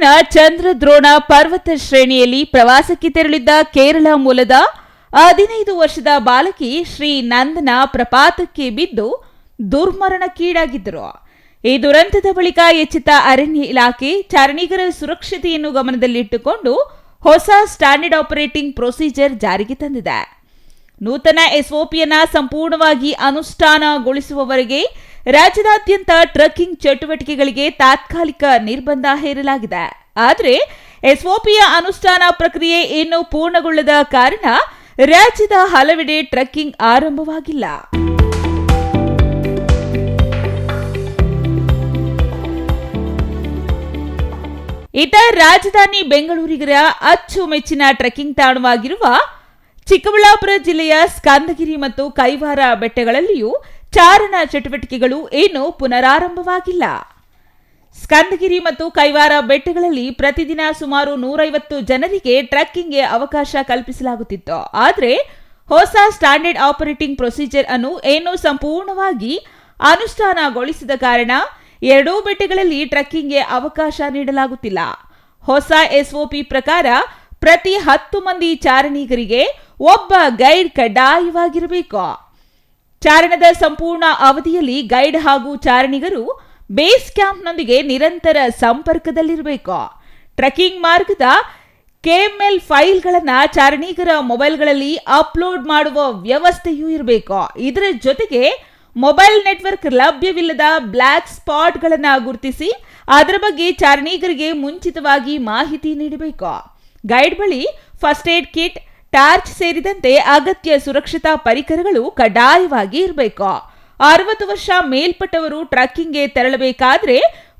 ಚಿಕ್ಕಮಗಳೂರಿನ ಚಂದ್ರದ್ರೋಣ ಪರ್ವತ ಶ್ರೇಣಿಯಲ್ಲಿ ಪ್ರವಾಸಕ್ಕೆ ತೆರಳಿದ್ದ ಕೇರಳ ಮೂಲದ 15 ವರ್ಷದ ಬಾಲಕಿ ಶ್ರೀ ನಂದನ ಪ್ರಪಾತಕ್ಕೆ ಬಿದ್ದು ದುರ್ಮರಣಕ್ಕೀಡಾಗಿದ್ದರು. ಈ ದುರಂತದ ಬಳಿಕ ಎಚ್ಚೆತ್ತ ಅರಣ್ಯ ಇಲಾಖೆ ಚಾರಣಿಗರ ಸುರಕ್ಷತೆಯನ್ನು ಗಮನದಲ್ಲಿಟ್ಟುಕೊಂಡು ಹೊಸ ಸ್ಟ್ಯಾಂಡರ್ಡ್ ಆಪರೇಟಿಂಗ್ ಪ್ರೊಸೀಜರ್ ಜಾರಿಗೆ ತಂದಿದೆ. ನೂತನ ಎಸ್ಒಪಿಯನ್ನು ಸಂಪೂರ್ಣವಾಗಿ ಅನುಷ್ಠಾನಗೊಳಿಸುವವರೆಗೆ ರಾಜ್ಯದಾದ್ಯಂತ ಟ್ರಕ್ಕಿಂಗ್ ಚಟುವಟಿಕೆಗಳಿಗೆ ತಾತ್ಕಾಲಿಕ ನಿರ್ಬಂಧ ಹೇರಲಾಗಿದೆ. ಆದರೆ ಎಸ್ಒಪಿಯ ಅನುಷ್ಠಾನ ಪ್ರಕ್ರಿಯೆ ಇನ್ನೂ ಪೂರ್ಣಗೊಳ್ಳದ ಕಾರಣ ರಾಜ್ಯದ ಹಲವೆಡೆ ಟ್ರಕ್ಕಿಂಗ್ ಆರಂಭವಾಗಿಲ್ಲ. ಇತ ರಾಜಧಾನಿ ಬೆಂಗಳೂರಿಗರ ಅಚ್ಚುಮೆಚ್ಚಿನ ಟ್ರೆಕ್ಕಿಂಗ್ ತಾಣವಾಗಿರುವ ಚಿಕ್ಕಬಳ್ಳಾಪುರ ಜಿಲ್ಲೆಯ ಸ್ಕಂದಗಿರಿ ಮತ್ತು ಕೈವಾರ ಬೆಟ್ಟಗಳಲ್ಲಿಯೂ ಚಾರಣ ಚಟುವಟಿಕೆಗಳು ಇನ್ನೂ ಪುನರಾರಂಭವಾಗಿಲ್ಲ. ಸ್ಕಂದಗಿರಿ ಮತ್ತು ಕೈವಾರ ಬೆಟ್ಟಗಳಲ್ಲಿ ಪ್ರತಿದಿನ ಸುಮಾರು 150 ಜನರಿಗೆ ಟ್ರೆಕ್ಕಿಂಗ್ಗೆ ಅವಕಾಶ ಕಲ್ಪಿಸಲಾಗುತ್ತಿತ್ತು. ಆದರೆ ಹೊಸ ಸ್ಟ್ಯಾಂಡರ್ಡ್ ಆಪರೇಟಿಂಗ್ ಪ್ರೊಸೀಜರ್ ಅನ್ನು ಇನ್ನೂ ಸಂಪೂರ್ಣವಾಗಿ ಅನುಷ್ಠಾನಗೊಳಿಸಿದ ಕಾರಣ ಎರಡೂ ಬೆಟ್ಟಗಳಲ್ಲಿ ಟ್ರೆಕ್ಕಿಂಗ್ಗೆ ಅವಕಾಶ ನೀಡಲಾಗುತ್ತಿಲ್ಲ. ಹೊಸ ಎಸ್ಒಪಿ ಪ್ರಕಾರ ಪ್ರತಿ 10 ಮಂದಿ ಚಾರಣಿಗರಿಗೆ ಒಬ್ಬ ಗೈಡ್ ಕಡ್ಡಾಯವಾಗಿರಬೇಕು. ಚಾರಣದ ಸಂಪೂರ್ಣ ಅವಧಿಯಲ್ಲಿ ಗೈಡ್ ಹಾಗೂ ಚಾರಣಿಗರು ಬೇಸ್ ಕ್ಯಾಂಪ್ನೊಂದಿಗೆ ನಿರಂತರ ಸಂಪರ್ಕದಲ್ಲಿರಬೇಕು. ಟ್ರೆಕ್ಕಿಂಗ್ ಮಾರ್ಗದ ಕೆಎಂಎಲ್ ಫೈಲ್ಗಳನ್ನು ಚಾರಣಿಗರ ಮೊಬೈಲ್ಗಳಲ್ಲಿ ಅಪ್ಲೋಡ್ ಮಾಡುವ ವ್ಯವಸ್ಥೆಯೂ ಇರಬೇಕು. ಇದರ ಜೊತೆಗೆ ಮೊಬೈಲ್ ನೆಟ್ವರ್ಕ್ ಲಭ್ಯವಿಲ್ಲದ ಬ್ಲಾಕ್ ಸ್ಪಾಟ್ಗಳನ್ನು ಗುರುತಿಸಿ ಅದರ ಬಗ್ಗೆ ಚಾರಣಿಗರಿಗೆ ಮುಂಚಿತವಾಗಿ ಮಾಹಿತಿ ನೀಡಬೇಕು. ಗೈಡ್ ಬಳಿ ಫಸ್ಟ್ ಏಡ್ ಕಿಟ್, ಟಾರ್ಚ್ ಸೇರಿದಂತೆ ಅಗತ್ಯ ಸುರಕ್ಷತಾ ಪರಿಕರಗಳು ಕಡ್ಡಾಯವಾಗಿ ಇರಬೇಕು. 60 ವರ್ಷ ಮೇಲ್ಪಟ್ಟವರು ಟ್ರೆಕ್ಕಿಂಗ್ಗೆ ತೆರಳಬೇಕಾದ್ರೆ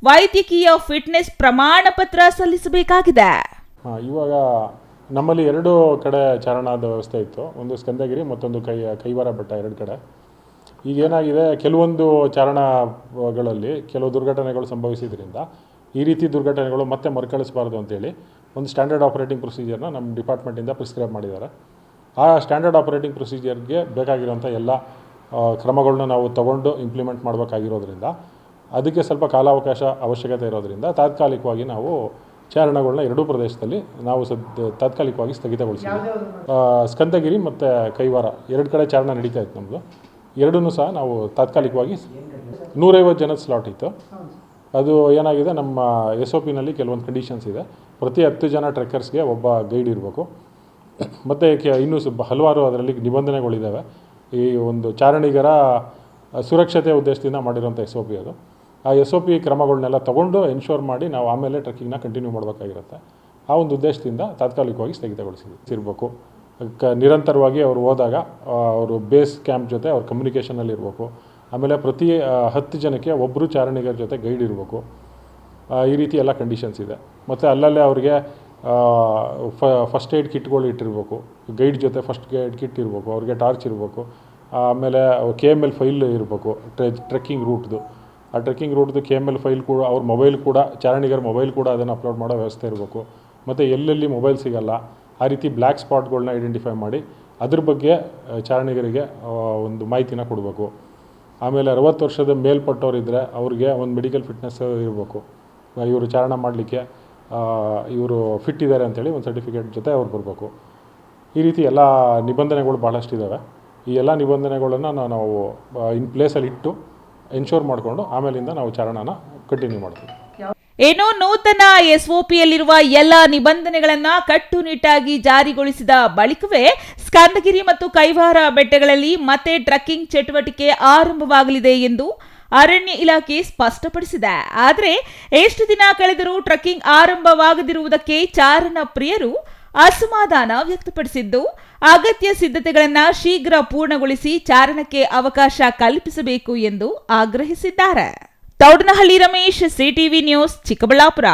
ವೈದ್ಯಕೀಯ ಫಿಟ್ನೆಸ್ ಪ್ರಮಾಣ ಪತ್ರ ಸಲ್ಲಿಸಬೇಕಾಗಿದೆ. ಇವಾಗ ನಮ್ಮಲ್ಲಿ 2 ಕಡೆ ಚಾರಣದ ವ್ಯವಸ್ಥೆ ಇತ್ತು. ಒಂದು ಸ್ಕಂದಗಿರಿ, ಮತ್ತೊಂದು ಕೈವಾರ ಬೆಟ್ಟ, 2 ಕಡೆ. ಈಗೇನಾಗಿದೆ, ಕೆಲವೊಂದು ಚಾರಣಗಳಲ್ಲಿ ಕೆಲವು ದುರ್ಘಟನೆಗಳು ಸಂಭವಿಸಿದ್ರಿಂದ ಈ ರೀತಿ ದುರ್ಘಟನೆಗಳು ಮತ್ತೆ ಮರುಕಳಿಸಬಾರ್ದು ಅಂತೇಳಿ ಒಂದು ಸ್ಟ್ಯಾಂಡರ್ಡ್ ಆಪರೇಟಿಂಗ್ ಪ್ರೊಸೀಜರ್ನ ನಮ್ಮ ಡಿಪಾರ್ಟ್ಮೆಂಟಿಂದ ಪ್ರಿಸ್ಕ್ರೈಬ್ ಮಾಡಿದ್ದಾರೆ. ಆ ಸ್ಟ್ಯಾಂಡರ್ಡ್ ಆಪರೇಟಿಂಗ್ ಪ್ರೊಸೀಜರ್ಗೆ ಬೇಕಾಗಿರೋಂಥ ಎಲ್ಲ ಕ್ರಮಗಳನ್ನ ನಾವು ತಗೊಂಡು ಇಂಪ್ಲಿಮೆಂಟ್ ಮಾಡಬೇಕಾಗಿರೋದ್ರಿಂದ ಅದಕ್ಕೆ ಸ್ವಲ್ಪ ಕಾಲಾವಕಾಶ ಅವಶ್ಯಕತೆ ಇರೋದ್ರಿಂದ ತಾತ್ಕಾಲಿಕವಾಗಿ ನಾವು ಚಾರಣಗಳನ್ನ 2 ಪ್ರದೇಶದಲ್ಲಿ ನಾವು ತಾತ್ಕಾಲಿಕವಾಗಿ ಸ್ಥಗಿತಗೊಳಿಸಿದ್ವಿ. ಸ್ಕಂದಗಿರಿ ಮತ್ತು ಕೈವಾರ 2 ಕಡೆ ಚಾರಣ ನಡೀತಾ ಇತ್ತು ನಮ್ಮದು. 2 ಸಹ ನಾವು ತಾತ್ಕಾಲಿಕವಾಗಿ 150 ಜನದ ಸ್ಲಾಟ್ ಇತ್ತು. ಅದು ಏನಾಗಿದೆ, ನಮ್ಮ ಎಸ್ಒಪಿನಲ್ಲಿ ಕೆಲವೊಂದು ಕಂಡೀಷನ್ಸ್ ಇದೆ. ಪ್ರತಿ 10 ಜನ ಟ್ರೆಕ್ಕರ್ಸ್ಗೆ ಒಬ್ಬ ಗೈಡ್ ಇರಬೇಕು. ಮತ್ತು ಇನ್ನೂ ಹಲವಾರು ಅದರಲ್ಲಿ ನಿಬಂಧನೆಗಳಿದ್ದಾವೆ. ಈ ಒಂದು ಚಾರಣಿಗರ ಸುರಕ್ಷತೆ ಉದ್ದೇಶದಿಂದ ಮಾಡಿರೋಂಥ ಎಸ್ಒಪಿ ಅದು. ಆ ಎಸ್ಒಪಿ ಕ್ರಮಗಳನ್ನೆಲ್ಲ ತೊಗೊಂಡು ಎನ್ಶೋರ್ ಮಾಡಿ ನಾವು ಆಮೇಲೆ ಟ್ರೆಕ್ಕಿಂಗ್ನ ಕಂಟಿನ್ಯೂ ಮಾಡಬೇಕಾಗಿರುತ್ತೆ. ಆ ಒಂದು ಉದ್ದೇಶದಿಂದ ತಾತ್ಕಾಲಿಕವಾಗಿ ಸ್ಥಗಿತಗೊಳಿಸಿರಬೇಕು. ನಿರಂತರವಾಗಿ ಅವರು ಹೋದಾಗ ಅವರು ಬೇಸ್ ಕ್ಯಾಂಪ್ ಜೊತೆ ಅವ್ರ ಕಮ್ಯುನಿಕೇಷನಲ್ಲಿ ಇರಬೇಕು. ಆಮೇಲೆ ಪ್ರತಿ 10 ಜನಕ್ಕೆ ಒಬ್ಬರು ಚಾರಣಿಗರ ಜೊತೆ ಗೈಡ್ ಇರಬೇಕು. ಈ ರೀತಿ ಎಲ್ಲ ಕಂಡೀಷನ್ಸ್ ಇದೆ. ಮತ್ತು ಅಲ್ಲಲ್ಲೇ ಅವ್ರಿಗೆ ಫಸ್ಟ್ ಏಡ್ ಕಿಟ್ಗಳು ಇಟ್ಟಿರಬೇಕು. ಗೈಡ್ ಜೊತೆ ಫಸ್ಟ್ ಏಡ್ ಕಿಟ್ ಇರಬೇಕು. ಅವ್ರಿಗೆ ಟಾರ್ಚ್ ಇರಬೇಕು. ಆಮೇಲೆ KML ಫೈಲ್ ಇರಬೇಕು ಟ್ರೆಕ್ಕಿಂಗ್ ರೂಟ್ದು. ಆ ಟ್ರೆಕ್ಕಿಂಗ್ ರೂಟ್ದು KML ಫೈಲ್ ಕೂಡ ಅವ್ರ ಮೊಬೈಲ್ ಕೂಡ, ಚಾರಣಿಗರ ಮೊಬೈಲ್ ಕೂಡ ಅದನ್ನು ಅಪ್ಲೋಡ್ ಮಾಡೋ ವ್ಯವಸ್ಥೆ ಇರಬೇಕು. ಮತ್ತು ಎಲ್ಲೆಲ್ಲಿ ಮೊಬೈಲ್ ಸಿಗಲ್ಲ ಆ ರೀತಿ ಬ್ಲ್ಯಾಕ್ ಸ್ಪಾಟ್ಗಳನ್ನ ಐಡೆಂಟಿಫೈ ಮಾಡಿ ಅದ್ರ ಬಗ್ಗೆ ಚಾರಣಿಗರಿಗೆ ಒಂದು ಮಾಹಿತಿನ ಕೊಡಬೇಕು. ಆಮೇಲೆ 60 ವರ್ಷದ ಮೇಲ್ಪಟ್ಟವರಿದ್ದರೆ ಅವ್ರಿಗೆ ಒಂದು ಮೆಡಿಕಲ್ ಫಿಟ್ನೆಸ್ ಇರಬೇಕು. ಇವರು ಚಾರಣ ಮಾಡಲಿಕ್ಕೆ ಇವರು ಫಿಟ್ ಇದ್ದಾರೆ ಅಂತೇಳಿ ಒಂದು ಸರ್ಟಿಫಿಕೇಟ್ ಜೊತೆ ಅವ್ರು ಬರಬೇಕು. ಈ ರೀತಿ ಎಲ್ಲ ನಿಬಂಧನೆಗಳು ಭಾಳಷ್ಟಿದ್ದಾವೆ. ಈ ಎಲ್ಲ ನಿಬಂಧನೆಗಳನ್ನು ನಾವು ಇನ್ ಪ್ಲೇಸಲ್ಲಿ ಇಟ್ಟು ಎನ್ಶೋರ್ ಮಾಡಿಕೊಂಡು ಆಮೇಲಿಂದ ನಾವು ಚಾರಣನ ಕಂಟಿನ್ಯೂ ಮಾಡ್ತೀವಿ. ಏನೋ ನೂತನ ಎಸ್ಒಪಿಯಲ್ಲಿರುವ ಎಲ್ಲ ನಿಬಂಧನೆಗಳನ್ನು ಕಟ್ಟುನಿಟ್ಟಾಗಿ ಜಾರಿಗೊಳಿಸಿದ ಬಳಿಕವೇ ಸ್ಕಂದಗಿರಿ ಮತ್ತು ಕೈವಾರ ಬೆಟ್ಟಗಳಲ್ಲಿ ಮತ್ತೆ ಟ್ರೆಕ್ಕಿಂಗ್ ಚಟುವಟಿಕೆ ಆರಂಭವಾಗಲಿದೆ ಎಂದು ಅರಣ್ಯ ಇಲಾಖೆ ಸ್ಪಷ್ಟಪಡಿಸಿದೆ. ಆದರೆ ಎಷ್ಟು ದಿನ ಕಳೆದರೂ ಟ್ರೆಕ್ಕಿಂಗ್ ಆರಂಭವಾಗದಿರುವುದಕ್ಕೆ ಚಾರಣ ಪ್ರಿಯರು ಅಸಮಾಧಾನ ವ್ಯಕ್ತಪಡಿಸಿದ್ದು, ಅಗತ್ಯ ಸಿದ್ಧತೆಗಳನ್ನು ಶೀಘ್ರ ಪೂರ್ಣಗೊಳಿಸಿ ಚಾರಣಕ್ಕೆ ಅವಕಾಶ ಕಲ್ಪಿಸಬೇಕು ಎಂದು ಆಗ್ರಹಿಸಿದ್ದಾರೆ. Thoudanahalli Ramesh, CTV news, Chikkaballapur.